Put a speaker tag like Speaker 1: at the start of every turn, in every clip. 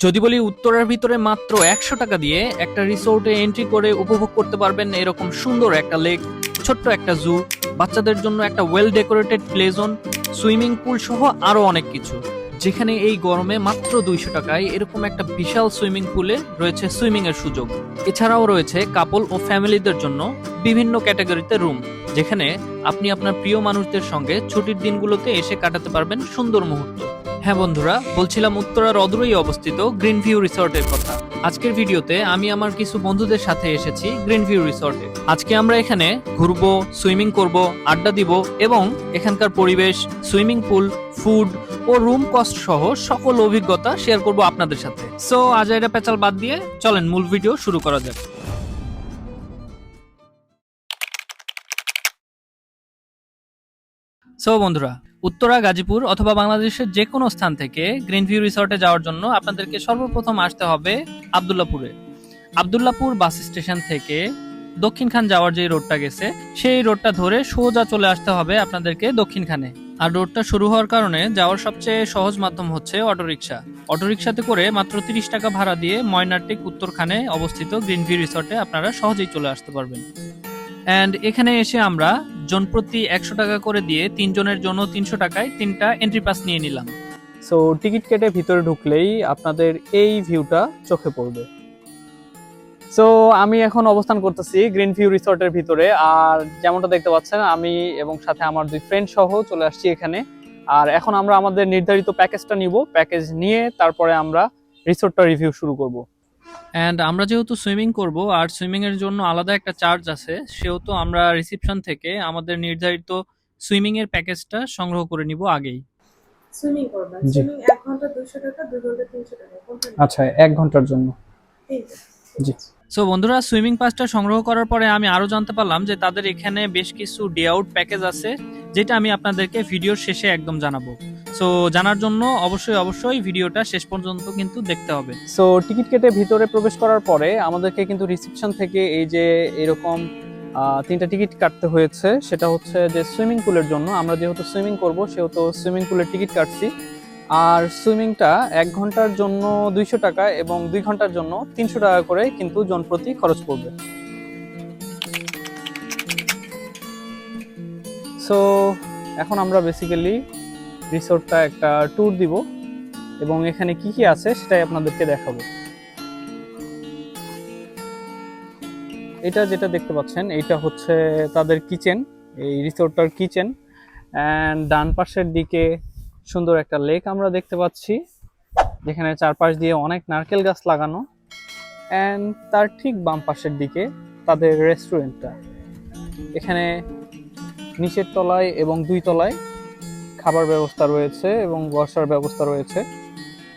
Speaker 1: যদি বলি উত্তরার ভিতরে মাত্র 100 টাকা দিয়ে একটা রিসোর্টে এন্ট্রি করে উপভোগ করতে পারবেন এরকম সুন্দর একটা লেক, ছোট্ট একটা জু, বাচ্চাদের জন্য একটা well decorated play zone, swimming pool সহ আরো অনেক কিছু। যেখানে এই গরমে মাত্র 200 টাকায় এরকম একটা বিশাল সুইমিং পুলে রয়েছে সুইমিং এর সুযোগ। এছাড়াও রয়েছে কাপল ও ফ্যামিলিদের জন্য বিভিন্ন ক্যাটাগরিতে রুম, যেখানে আপনি আপনার প্রিয় মানুষদের সঙ্গে ছুটির দিনগুলোতে এসে কাটাতে পারবেন সুন্দর মুহূর্ত। হ্যাঁ বন্ধুরা, বলছিলাম উত্তরার অদূরেই অবস্থিত গ্রিন ভিউ রিসর্টের কথা। আজকের ভিডিওতে আমি আমার কিছু বন্ধুদের সাথে এসেছি গ্রিন ভিউ রিসর্টে। আজকে আমরা এখানে ঘুরবো, সুইমিং করব, আড্ডা দিব এবং এখানকার পরিবেশ, সুইমিং পুল, ফুড ও রুম কস্ট সহ সকল অভিজ্ঞতা শেয়ার করব আপনাদের সাথে। সো আজ এটা পেঁচাল বাদ দিয়ে চলেন মূল ভিডিও শুরু করা যাক। সো বন্ধুরা, উত্তরা, গাজীপুর অথবা বাংলাদেশের যে কোনো স্থান থেকে গ্রিন ভিউ রিসর্টে যাওয়ার জন্য আপনাদেরকে সর্বপ্রথম আসতে হবে আব্দুল্লাহপুরে। আব্দুল্লাহপুর বাস স্টেশন থেকে দক্ষিণখান যাওয়ার যে রোডটা গেছে সেই রোডটা ধরে সোজা চলে আসতে হবে আপনাদেরকে দক্ষিণখানে। আর রোডটা শুরু হওয়ার কারণে যাওয়ার সবচেয়ে সহজ মাধ্যম হচ্ছে অটোরিকশা। অটোরিকশাতে করে মাত্র 30 টাকা ভাড়া দিয়ে ময়নারটিক উত্তরখানে অবস্থিত গ্রিন ভিউ রিসর্টে আপনারা সহজেই চলে আসতে পারবেন। অ্যান্ড এখানে এসে আমরা জনপ্রতি 100 টাকা করে দিয়ে 3 জনের জন্য 300 টাকায় 3টা এন্ট্রি পাস নিয়ে নিলাম। সো টিকিট কেটে ভিতরে ঢুকলেই আপনাদের এই ভিউটা চোখে পড়বে। সো আমি এখন অবস্থান করতেছি গ্রিন ভিউ রিসর্টের ভিতরে, আর যেমনটা দেখতে পাচ্ছেন আমি এবং সাথে আমার 2 ফ্রেন্ড সহ চলে আসছি এখানে। আর এখন আমরা আমাদের নির্ধারিত প্যাকেজটা নিব, প্যাকেজ নিয়ে তারপরে আমরা রিসর্টটা রিভিউ শুরু করব। অ্যান্ড আমরা যেহেতু সুইমিং করব আর সুইমিং এর জন্য আলাদা একটা চার্জ আছে, সেহেতু আমরা রিসেপশন থেকে আমাদের নির্ধারিত সুইমিং এর প্যাকেজটা সংগ্রহ করে নিব আগেই।
Speaker 2: সুইমিং করবেন।
Speaker 1: জি।
Speaker 2: সুইমিং 1 ঘন্টা 200 টাকা, 2 ঘন্টা 300 টাকা। কোনটা নেবেন?
Speaker 1: আচ্ছা, 1 ঘন্টার জন্য।
Speaker 2: ঠিক আছে।
Speaker 1: জি। সো বন্ধুরা, সুইমিং পাসটা সংগ্রহ করার পরে আমি আরো জানতে পারলাম যে তাদের এখানে বেশ কিছু ডে আউট প্যাকেজ আছে, যেটা আমি আপনাদেরকে ভিডিওর শেষে একদম জানাবো। সো জানার জন্য অবশ্যই ভিডিওটা শেষ পর্যন্ত কিন্তু দেখতে হবে। সো টিকিট কেটে ভিতরে প্রবেশ করার পরে আমাদেরকে কিন্তু রিসেপশন থেকে এই যে এরকম 3টা টিকিট কাটতে হয়েছে। সেটা হচ্ছে যে সুইমিং পুলের জন্য, আমরা যেহেতু সুইমিং করব সেহেতু সুইমিং পুলের টিকিট কাটছি। আর সুইমিংটা 1 ঘন্টার জন্য 200 টাকা এবং 2 ঘন্টার জন্য 300 টাকা করে কিন্তু জনপ্রতি খরচ পড়বে। সো এখন আমরা বেসিক্যালি রিসোর্টটা একটা ট্যুর দিব এবং এখানে কি কি আছে সেটাই আপনাদেরকে দেখাবো। এটা যেটা দেখতে পাচ্ছেন এইটা হচ্ছে তাদের কিচেন, এই রিসোর্টটার কিচেন। অ্যান্ড ডান পাশের দিকে সুন্দর একটা লেক আমরা দেখতে পাচ্ছি, যেখানে চারপাশ দিয়ে অনেক নারকেল গাছ লাগানো। অ্যান্ড তার ঠিক বাম পাশের দিকে তাদের রেস্টুরেন্টটা। এখানে নিচের তলায় এবং 2 তলায় খাবার ব্যবস্থা রয়েছে এবং বসার ব্যবস্থা রয়েছে।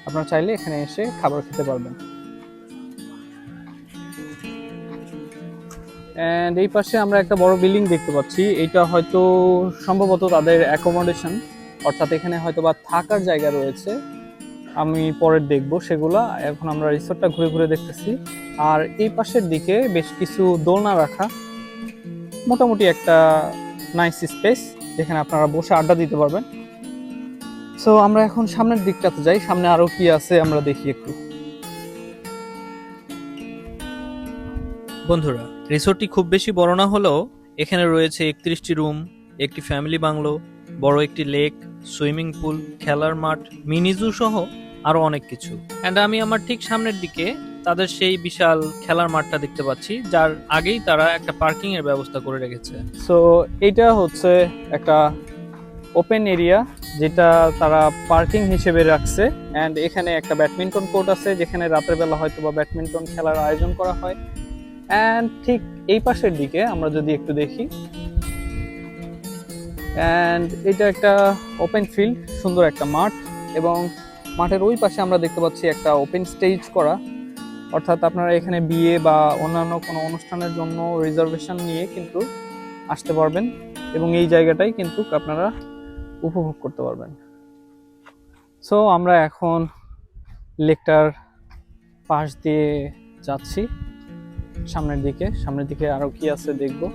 Speaker 1: আপনারা চাইলে এখানে এসে খাবার খেতে পারবেন। অ্যান্ড এই পাশে আমরা একটা বড় বিল্ডিং দেখতে পাচ্ছি। এটা হয়তো সম্ভবত তাদের অ্যাকোমোডেশন, অর্থাৎ এখানে হয়তো বা থাকার জায়গা রয়েছে। আমি পরে দেখবো সেগুলা। এখন আমরা রিসোর্টটা ঘুরে ঘুরে দেখতেছি। আর এই পাশের দিকে বেশ কিছু দোলনা রাখা, মোটামুটি একটা নাইস স্পেস যেখানে আপনারা বসে আড্ডা দিতে পারবেন। সো আমরা এখন সামনের দিকটাতে যাই, সামনে আরো কি আছে আমরা দেখি একটু। বন্ধুরা, রিসোর্টটি খুব বেশি বড় না হলেও এখানে রয়েছে 31টি রুম, একটি ফ্যামিলি বাংলো, বড় একটি লেক, সুইমিং পুল, খেলার মাঠ, মিনি জু সহ আরো অনেক কিছু। এন্ড আমি আমার ঠিক সামনের দিকে তাদের সেই বিশাল খেলার মাঠটা দেখতে পাচ্ছি, যার আগেই তারা একটা পার্কিং এর ব্যবস্থা করে রেখেছে। সো এটা হচ্ছে একটা ওপেন এরিয়া যেটা তারা পার্কিং হিসেবে রাখছে। এন্ড এখানে একটা ব্যাডমিন্টন কোর্ট আছে, যেখানে রাতের বেলা হয়তো বা ব্যাডমিন্টন খেলার আয়োজন করা হয়। অ্যান্ড ঠিক এই পাশের দিকে আমরা যদি একটু দেখি, অ্যান্ড এটা একটা ওপেন ফিল্ড, সুন্দর একটা মাঠ, এবং মাঠের ওই পাশে আমরা দেখতে পাচ্ছি একটা ওপেন স্টেজ করা, অর্থাৎ আপনারা এখানে বিয়ে বা অন্যান্য কোনো অনুষ্ঠানের জন্য রিজার্ভেশন নিয়ে কিন্তু আসতে পারবেন এবং এই জায়গাটাই কিন্তু আপনারা উপভোগ করতে পারবেন। সো আমরা এখন লেকটার পাশ দিয়ে যাচ্ছি সামনের দিকে আরো কি আছে দেখবো।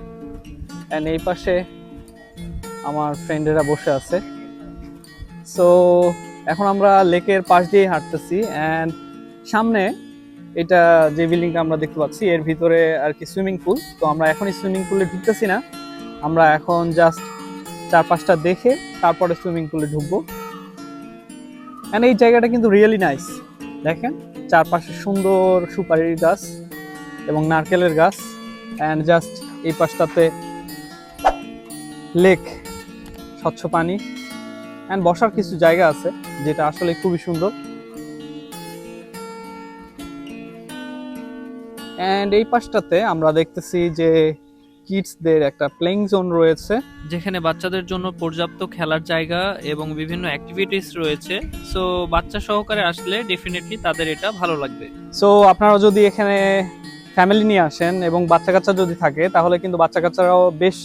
Speaker 1: এন্ড এই পাশে আমার ফ্রেন্ডেরা বসে আছে। সো এখন আমরা লেকের পাশ দিয়ে হাঁটতেছি। অ্যান্ড
Speaker 3: সামনে এটা যে বিল্ডিংটা আমরা দেখতে পাচ্ছি এর ভিতরে আর কি সুইমিং পুল। তো আমরা এখনই সুইমিং পুলে ঢুকতেছি না, আমরা এখন জাস্ট চারপাশটা দেখে তারপরে সুইমিং পুলে ঢুকবো। এন্ড এই জায়গাটা কিন্তু রিয়েলি নাইস। দেখেন চারপাশে সুন্দর সুপারির গাছ এবং নারকেলের গাছ, এন্ড জাস্ট এই পাশটাতে লেক, স্বচ্ছ পানি, এন্ড বসার কিছু জায়গা আছে যেটা আসলে খুবই সুন্দর। এন্ড এই পাশটাতে আমরা দেখতেছি যে কিডসদের একটা প্লেইং জোন রয়েছে,
Speaker 1: যেখানে বাচ্চাদের জন্য পর্যাপ্ত খেলার জায়গা এবং বিভিন্ন অ্যাক্টিভিটিস রয়েছে। সো বাচ্চা সহকারে আসলে ডেফিনেটলি তাদের এটা ভালো লাগবে।
Speaker 3: সো আপনারা যদি এখানে ফ্যামিলি নিয়ে আসেন এবং বাচ্চা কাচ্চা যদি থাকে তাহলে কিন্তু বাচ্চা কাচ্চারাও বেশ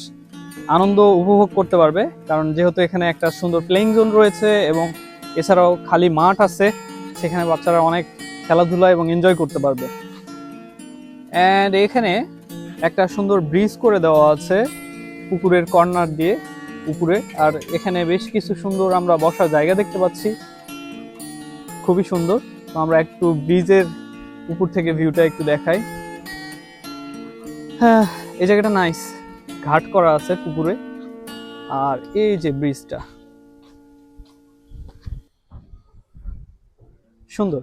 Speaker 3: আনন্দ উপভোগ করতে পারবে, কারণ যেহেতু এখানে একটা সুন্দর প্লেইং জোন রয়েছে এবং এছাড়াও খালি মাঠ আছে, সেখানে বাচ্চারা অনেক খেলাধুলা এবং এনজয় করতে পারবে। অ্যান্ড এখানে একটা সুন্দর ব্রিজ করে দেওয়া আছে পুকুরের কর্নার দিয়ে উপরে, আর এখানে বেশ কিছু সুন্দর আমরা বসার জায়গা দেখতে পাচ্ছি, খুবই সুন্দর। তো আমরা একটু ব্রিজের উপর থেকে ভিউটা একটু দেখাই। হ্যাঁ, এই জায়গাটা নাইস, ঘাট করা আছে পুকুরে, আর এই যে ব্রিজটা সুন্দর,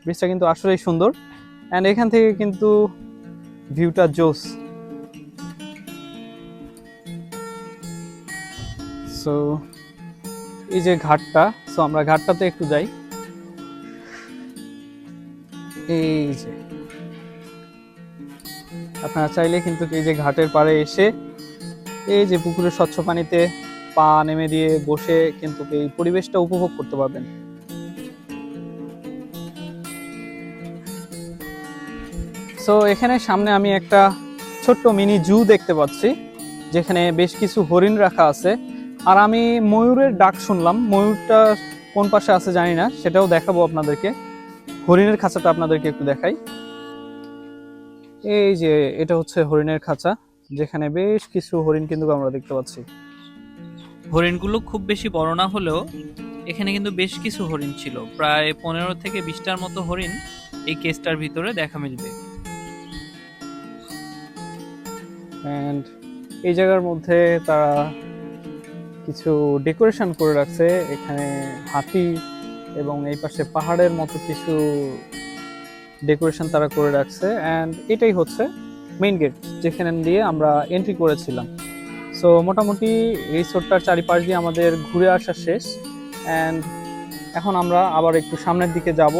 Speaker 3: ব্রিজটা কিন্তু আসলেই সুন্দর। অ্যান্ড এখান থেকে কিন্তু ভিউটা জোস। সো এই যে ঘাটটা, সো আমরা ঘাটটাতে একটু যাই। এই যে আপনারা চাইলে কিন্তু এই যে ঘাটের পাড়ে এসে এই যে পুকুরের স্বচ্ছ পানিতে পা নেমে দিয়ে বসে কিন্তু এই পরিবেশটা উপভোগ করতে পারবেন। সো এখানে সামনে আমি একটা ছোট্ট মিনি জু দেখতে পাচ্ছি, যেখানে বেশ কিছু হরিণ রাখা আছে। আর আমি ময়ূরের ডাক শুনলাম, ময়ূরটা কোন পাশে আছে জানি না, সেটাও দেখাবো আপনাদেরকে। হরিণের খাঁচাটা আপনাদেরকে একটু দেখাই। এই যে এটা হচ্ছে হরিণের খাঁচা, যেখানে বেশ কিছু হরিণ কিন্তু আমরা দেখতে পাচ্ছি।
Speaker 1: হরিণগুলো খুব বেশি বড় না হলেও এখানে কিন্তু বেশ কিছু হরিণ ছিল, প্রায় 15 থেকে 20টার মতো হরিণ এই কেসটার ভিতরে দেখা মিলবে।
Speaker 3: অ্যান্ড এই জায়গার মধ্যে তারা কিছু ডেকোরেশন করে রাখছে, এখানে হাতি এবং এই পাশে পাহাড়ের মতো কিছু ডেকোরেশন তারা করে রাখছে। অ্যান্ড এটাই হচ্ছে মেইন গেট, যেখানে দিয়ে আমরা এন্ট্রি করেছিলাম। সো মোটামুটি রিসোর্টটার চারিপাশ দিয়ে আমাদের ঘুরে আসা শেষ, অ্যান্ড এখন আমরা আবার একটু সামনের দিকে যাব।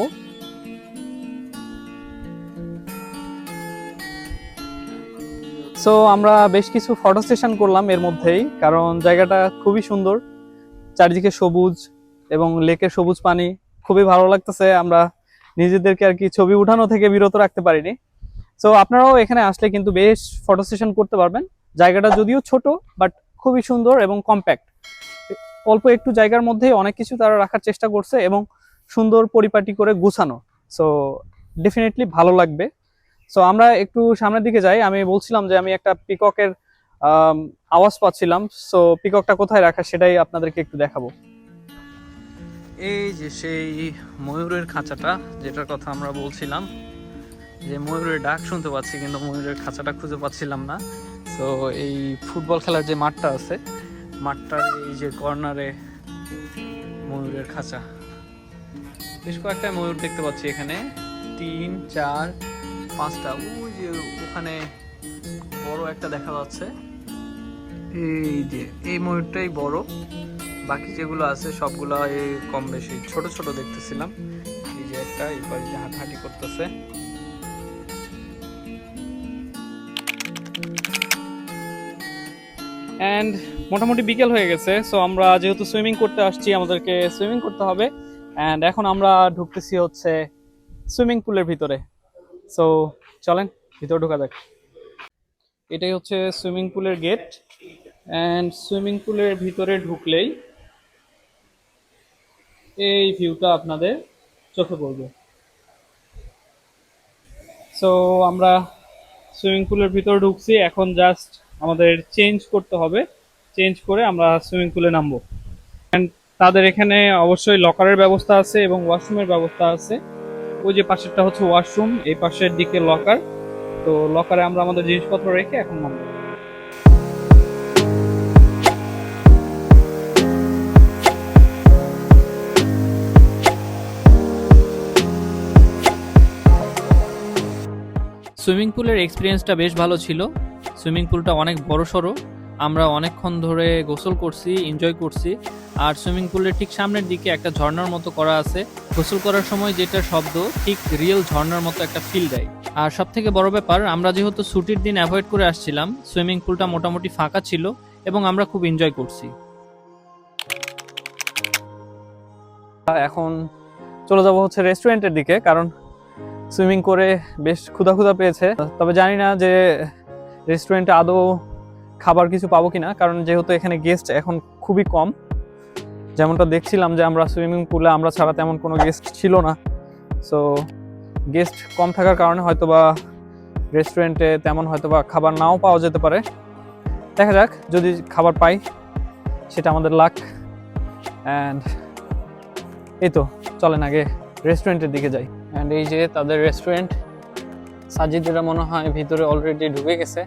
Speaker 3: সো আমরা বেশ কিছু ফটো সেশন করলাম এর মধ্যেই, কারণ জায়গাটা খুবই সুন্দর, চারিদিকে সবুজ এবং লেকের সবুজ পানি, খুবই ভালো লাগতেছে। আমরা নিজেদেরকে আর কি ছবি উঠানো থেকে বিরত রাখতে পারিনি। সো আপনারাও এখানে আসলে কিন্তু বেশ ফটো সেশন করতে পারবেন। জায়গাটা যদিও ছোট, বাট খুবই সুন্দর এবং কম্প্যাক্ট। অল্প একটু জায়গার মধ্যেই অনেক কিছু তারা রাখার চেষ্টা করছে এবং সুন্দর পরিপাটি করে গুছানো। সো ডেফিনেটলি ভালো লাগবে। সো আমরা একটু সামনের দিকে যাই। আমি বলছিলাম যে আমি একটা পিককের আওয়াজ পাচ্ছিলাম, সো পিককটা কোথায় রাখা সেটাই আপনাদেরকে একটু দেখাবো।
Speaker 1: এই যে সেই ময়ূরের খাঁচাটা, যেটার কথা আমরা বলছিলাম, যে ময়ূরের ডাক শুনতে পাচ্ছি কিন্তু ময়ূরের খাঁচাটা খুঁজে পাচ্ছিলাম না। তো এই ফুটবল খেলার যে মাঠটা আছে, মাঠটার এই যে কর্নারে ময়ূরের খাঁচা, বেশ কয়েকটা ময়ূর দেখতে পাচ্ছি এখানে, 3, 4, 5টা। ওই যে ওখানে বড় একটা দেখা যাচ্ছে, এই যে এই ময়ূরটাই বড়, বাকি যেগুলো আছে সবগুলো এই কম বেশি ছোট ছোট দেখতেছিলাম। এই যে একটা এই পাশে হাঁটাহাঁটি করতেছে।
Speaker 3: অ্যান্ড মোটামুটি বিকেল হয়ে গেছে, সো আমরা যেহেতু সুইমিং করতে আসছি আমাদেরকে সুইমিং করতে হবে। অ্যান্ড এখন আমরা ঢুকতেছি হচ্ছে সুইমিং পুলের ভিতরে। সো চলেন ভিতরে ঢোকা যাক। এটাই হচ্ছে সুইমিং পুলের গেট। অ্যান্ড সুইমিং পুলের ভিতরে ঢুকলেই এই ভিউটা আপনাদের চোখে পড়বে। সো আমরা সুইমিং পুলের ভিতরে ঢুকছি, এখন জাস্ট আমাদের চেঞ্জ করতে হবে, চেঞ্জ করে আমরা সুইমিং পুলে নামবো। অ্যান্ড তাদের এখানে অবশ্যই লকারের ব্যবস্থা আছে এবং ওয়াশরুমের ব্যবস্থা আছে। ওই যে পাশেরটা হচ্ছে ওয়াশরুম, এই পাশের দিকে লকার। তো লকারে আমরা আমাদের জিনিসপত্র রেখে এখন নামবো।
Speaker 1: সুইমিং পুলের এক্সপিরিয়েন্সটা বেশ ভালো ছিল। সুইমিং পুলটা অনেক বড় সড়ো, আমরা অনেকক্ষণ ধরে গোসল করছি, এনজয় করছি। আর সুইমিং পুলের ঠিক সামনের দিকে একটা ঝর্ণার মতো করা আছে। গোসল করার সময় যেটা শব্দ, ঠিক রিয়েল ঝর্ণার মতো একটা ফিল দেয়। আর সব থেকে বড় ব্যাপার, আমরা যেহেতু ছুটির দিন অ্যাভয়েড করে আসছিলাম, সুইমিং পুলটা মোটামুটি ফাঁকা ছিল এবং আমরা খুব এনজয় করছি।
Speaker 3: এখন চলে যাব হচ্ছে রেস্টুরেন্টের দিকে, কারণ সুইমিং করে বেশ ক্ষুধা পেয়েছে। তবে জানি না যে রেস্টুরেন্টে আদৌ খাবার কিছু পাবো কিনা, কারণ যেহেতু এখানে গেস্ট এখন খুবই কম। যেমনটা দেখছিলাম যে আমরা সুইমিং পুলে আমরা ছাড়া তেমন কোনো গেস্ট ছিল না। সো গেস্ট কম থাকার কারণে হয়তোবা রেস্টুরেন্টে তেমন হয়তোবা খাবার নাও পাওয়া যেতে পারে। দেখা যাক, যদি খাবার পাই সেটা আমাদের লাক। অ্যান্ড এই তো, চলেন আগে রেস্টুরেন্টের দিকে যাই। অ্যান্ড এই যে তাদের রেস্টুরেন্ট, সাজিদেরা মনে হয় ভিতরে অলরেডি ঢুকে গেছে।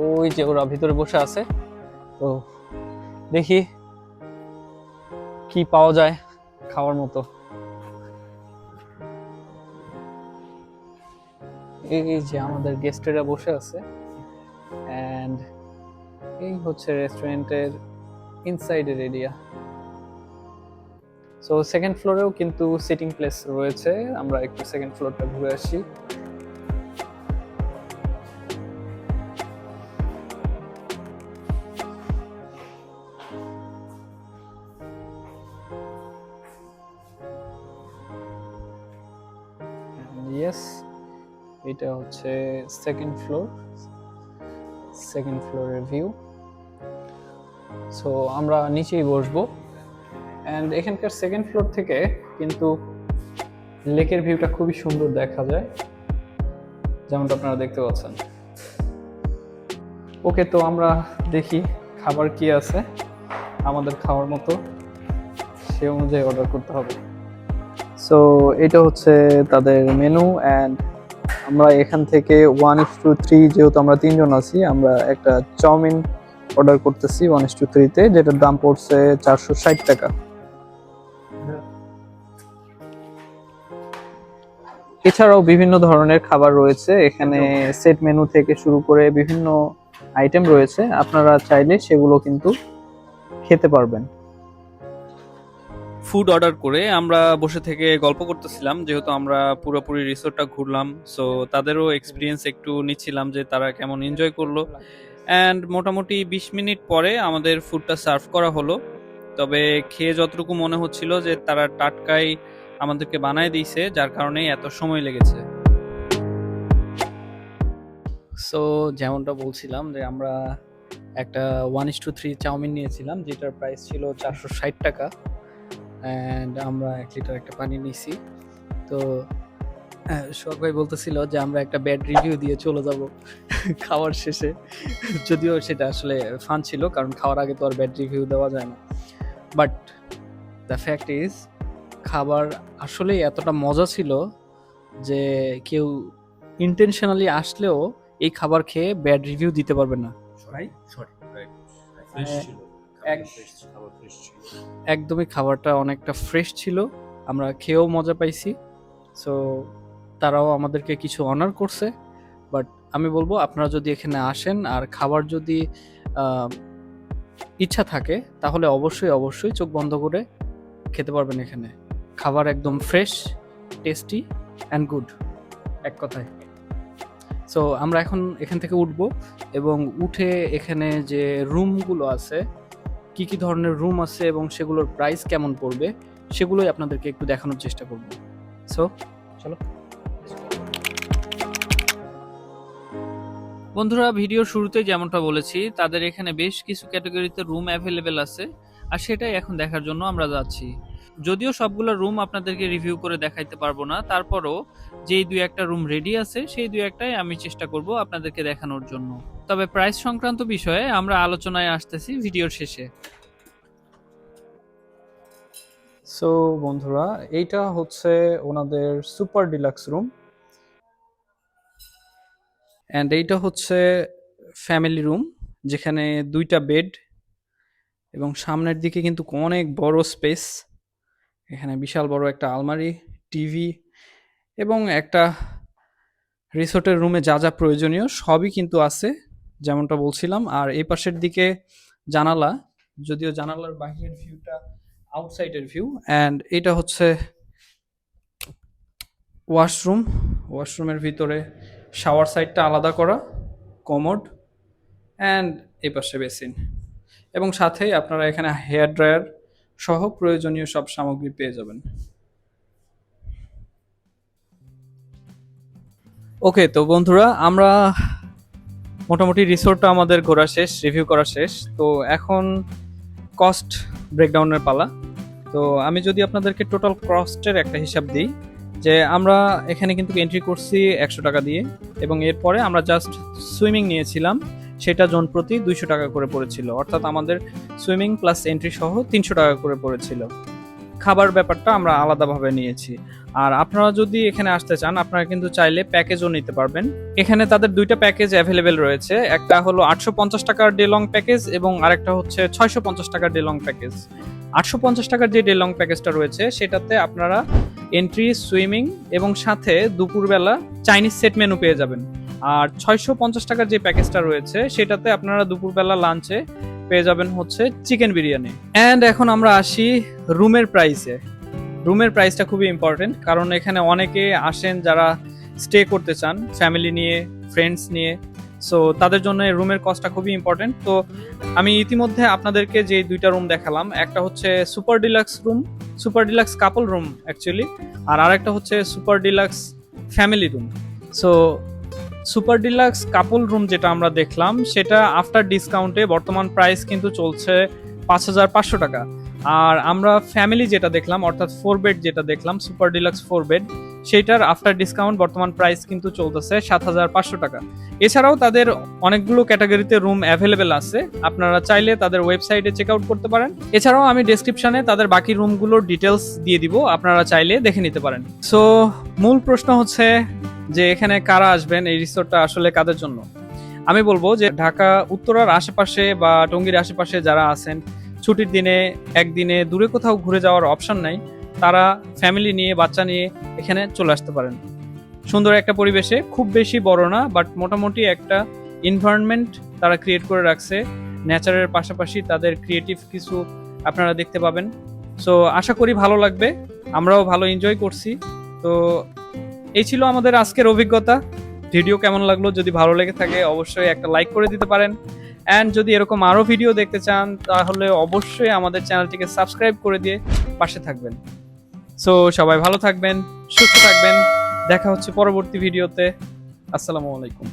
Speaker 3: ওই যে ওরা ভিতরে বসে আছে। তো দেখি কি পাওয়া যায় খাওয়ার মতো। এই যে আমাদের গেস্টেরা বসে আছে। অ্যান্ড এই হচ্ছে রেস্টুরেন্টের ইনসাইডের এরিয়া। সো সেকেন্ড ফ্লোরেও কিন্তু সিটিং প্লেস রয়েছে, আমরা একটু সেকেন্ড ফ্লোরটা ঘুরে আসি। ইয়েস, এটা হচ্ছে সেকেন্ড ফ্লোরের ভিউ। সো আমরা নিচেই বসবো। অ্যান্ড এখানকার সেকেন্ড ফ্লোর থেকে কিন্তু লেকের ভিউটা খুবই সুন্দর দেখা যায়, যেমনটা আপনারা দেখতে পাচ্ছেন। ওকে, তো আমরা দেখি খাবার কি আছে আমাদের খাওয়ার মতো, সে অনুযায়ী অর্ডার করতে হবে। সো এটা হচ্ছে তাদের মেনু। অ্যান্ড আমরা এখান থেকে 1:3, যেহেতু আমরা 3 জন আছি, আমরা একটা চাউমিন অর্ডার করতেছি 1:3-তে, যেটার দাম পড়ছে 460 টাকা। এছাড়াও বিভিন্ন ধরনের খাবার রয়েছে এখানে, সেট মেনু থেকে শুরু করে বিভিন্ন আইটেম রয়েছে, আপনারা চাইলে সেগুলো কিন্তু খেতে পারবেন। ফুড অর্ডার করে আমরা বসে থেকে গল্প করতেছিলাম, যেহেতু আমরা পুরোপুরি রিসোর্টটা ঘুরলাম। সো তাদেরও এক্সপিরিয়েন্স একটু নিচ্ছিলাম যে তারা কেমন এনজয় করলো। অ্যান্ড মোটামুটি 20 মিনিট পরে আমাদের ফুডটা সার্ভ করা হলো। তবে খেয়ে যতটুকু মনে হচ্ছিল যে তারা টাটকাই আমাদেরকে বানায় দিয়েছে, যার কারণে এত সময় লেগেছে। সো যেমনটা বলছিলাম যে আমরা একটা 1:3 চাউমিন নিয়েছিলাম, যেটার প্রাইস ছিল 460 টাকা। অ্যান্ড আমরা 1 লিটার একটা পানি নিয়েছি। তো সোহাগ ভাই বলতেছিল যে আমরা একটা ব্যাড রিভিউ দিয়ে চলে যাব খাওয়ার শেষে, যদিও সেটা আসলে ফান ছিল, কারণ খাওয়ার আগে তো আর ব্যাড রিভিউ দেওয়া যায় না। বাট দ্য ফ্যাক্ট ইজ, খাবার আসলেই এতটা মজা ছিল যে কেউ ইন্টেনশনালি আসলেও এই খাবার খেয়ে ব্যাড রিভিউ দিতে পারবে না। একদমই খাবারটা অনেকটা ফ্রেশ ছিল, আমরা খেয়েও মজা পাইছি। সো তারাও আমাদেরকে কিছু অনার করছে। বাট আমি বলবো, আপনারা যদি এখানে আসেন আর খাবার যদি ইচ্ছা থাকে, তাহলে অবশ্যই চোখ বন্ধ করে খেতে পারবেন। এখানে খাবার একদম ফ্রেশ, টেস্টি অ্যান্ড গুড, এক কথায়। সো আমরা এখন এখান থেকে উঠবো এবং উঠে এখানে যে রুমগুলো আছে, কি কি ধরনের রুম আছে এবং সেগুলোর প্রাইস কেমন পড়বে, সেগুলোই আপনাদেরকে একটু দেখানোর চেষ্টা করব। সো চলো।
Speaker 1: বন্ধুরা, ভিডিওর শুরুতে যেমনটা বলেছি, তাদের এখানে বেশ কিছু ক্যাটাগরিতে রুম অ্যাভেলেবেল আছে, আর সেটাই এখন দেখার জন্য আমরা যাচ্ছি। যদিও সবগুলো রুম আপনাদেরকে রিভিউ করে দেখাইতে পারবো না, তারপরও যেই 2-1টা রুম রেডি আছে, সেই 2-1টাই আমি চেষ্টা করব আপনাদেরকে দেখানোর জন্য। তবে প্রাইস সংক্রান্ত বিষয়ে আমরা আলোচনায় আসতেছি ভিডিওর শেষে।
Speaker 3: সো বন্ধুরা, এইটা হচ্ছে ওনাদের সুপার ডিলাক্স রুম, অ্যান্ড এইটা হচ্ছে ফ্যামিলি রুম, যেখানে 2টা বেড এবং সামনের দিকে কিন্তু অনেক বড় স্পেস। এখানে বিশাল বড় একটা আলমারি, টিভি এবং একটা রিসোর্টের রুমে যা যা প্রয়োজনীয় সবই কিন্তু আছে, যেমনটা বলছিলাম। আর এই পাশের দিকে জানালা, যদিও জানালার বাইরের ভিউটা আউটসাইডের ভিউ। অ্যান্ড এটা হচ্ছে ওয়াশরুম, ওয়াশরুমের ভিতরে শাওয়ার সাইডটা আলাদা করা, কমোড, অ্যান্ড এই পাশে বেসিন, এবং সাথেই আপনারা এখানে হেয়ার ড্রায়ার সহ প্রয়োজনীয় সব সামগ্রী পেয়ে যাবেন। ওকে, তো বন্ধুরা, আমরা মোটামুটি রিসোর্টটা আমাদের ঘোরা শেষ, রিভিউ করা শেষ। তো এখন কস্ট ব্রেকডাউনের পালা। তো আমি যদি আপনাদেরকে টোটাল কস্টের একটা হিসাব দিই, যে আমরা এখানে কিন্তু এন্ট্রি করছি 100 টাকা দিয়ে, এবং এরপরে আমরা জাস্ট সুইমিং নিয়েছিলাম, সেটা জন প্রতি 200 টাকা করে পড়েছিল, অর্থাৎ আমাদের সুইমিং প্লাস এন্ট্রি সহ 300 টাকা করে পড়েছিল। খাবার ব্যাপারটা আমরা আলাদাভাবে নিয়েছি। আর আপনারা যদি এখানে আসতে চান, আপনারা কিন্তু চাইলে প্যাকেজও নিতে পারবেন। এখানে তাদের 2টা প্যাকেজ অ্যাভেলেবেল রয়েছে, একটা হলো 850 টাকার ডে লং প্যাকেজ এবং আরেকটা হচ্ছে 650 টাকার ডে লং প্যাকেজ। 850 টাকার যে ডে লং প্যাকেজটা রয়েছে সেটাতে আপনারা এন্ট্রি, সুইমিং এবং সাথে দুপুরবেলা চাইনিজ সেট মেনু পেয়ে যাবেন। আর 650 টাকার যে প্যাকেজটা রয়েছে সেটাতে আপনারা দুপুরবেলা লাঞ্চে পেয়ে যাবেন হচ্ছে চিকেন বিরিয়ানি। অ্যান্ড এখন আমরা আসি রুমের প্রাইসে। রুমের প্রাইসটা খুবই ইম্পর্টেন্ট, কারণ এখানে অনেকে আসেন যারা স্টে করতে চান ফ্যামিলি নিয়ে, ফ্রেন্ডস নিয়ে। সো তাদের জন্য রুমের কস্টটা খুবই ইম্পর্টেন্ট। তো আমি ইতিমধ্যে আপনাদেরকে যে 2টা রুম দেখালাম, একটা হচ্ছে super deluxe room, super deluxe couple room actually, আর আরেকটা হচ্ছে super deluxe family room. So super deluxe couple room যেটা আমরা দেখলাম, সেটা আফটার ডিসকাউন্টে বর্তমান প্রাইস কিন্তু চলছে 5500 টাকা। আর আমরা ফ্যামিলি যেটা দেখলাম, অর্থাৎ 4 বেড যেটা দেখলাম, সুপার ডিলাক্স 4 বেড, সেইটার আফটার ডিসকাউন্ট বর্তমান প্রাইস কিন্তু চলতেছে 7500 টাকা। এছাড়াও তাদের অনেকগুলো ক্যাটাগরিতে রুম অ্যাভেলেবেল আছে, আপনারা চাইলে তাদের ওয়েবসাইটে চেক আউট করতে পারেন। এছাড়াও আমি ডেসক্রিপশনে তাদের বাকি রুমগুলোর ডিটেলস দিয়ে দিব, আপনারা চাইলে দেখে নিতে পারেন। সো মূল প্রশ্ন হচ্ছে যে এখানে কারা আসবেন, এই রিসোর্টটা আসলে কাদের জন্য? আমি বলবো যে ঢাকা উত্তরার আশেপাশে বা টঙ্গীর আশেপাশে যারা আছেন, ছুটির দিনে একদিনে দূরে কোথাও ঘুরে যাওয়ার অপশন নাই, তারা ফ্যামিলি নিয়ে, বাচ্চা নিয়ে এখানে চলে আসতে পারেন। সুন্দর একটা পরিবেশে, খুব বেশি বড় না, বাট মোটামুটি একটা এনভায়রনমেন্ট তারা ক্রিয়েট করে রাখছে। নেচারের পাশাপাশি তাদের ক্রিয়েটিভ কিছু আপনারা দেখতে পাবেন। সো আশা করি ভালো লাগবে, আমরাও ভালো এনজয় করছি। তো এই ছিল আমাদের আজকের অভিজ্ঞতা। ভিডিও কেমন লাগলো? যদি ভালো লেগে থাকে অবশ্যই একটা লাইক করে দিতে পারেন। অ্যান্ড যদি এরকম আরও ভিডিও দেখতে চান তাহলে অবশ্যই আমাদের চ্যানেলটিকে সাবস্ক্রাইব করে দিয়ে পাশে থাকবেন। সো সবাই ভালো থাকবেন, সুস্থ থাকবেন, দেখা হচ্ছে পরবর্তী ভিডিওতে। আসসালামু আলাইকুম।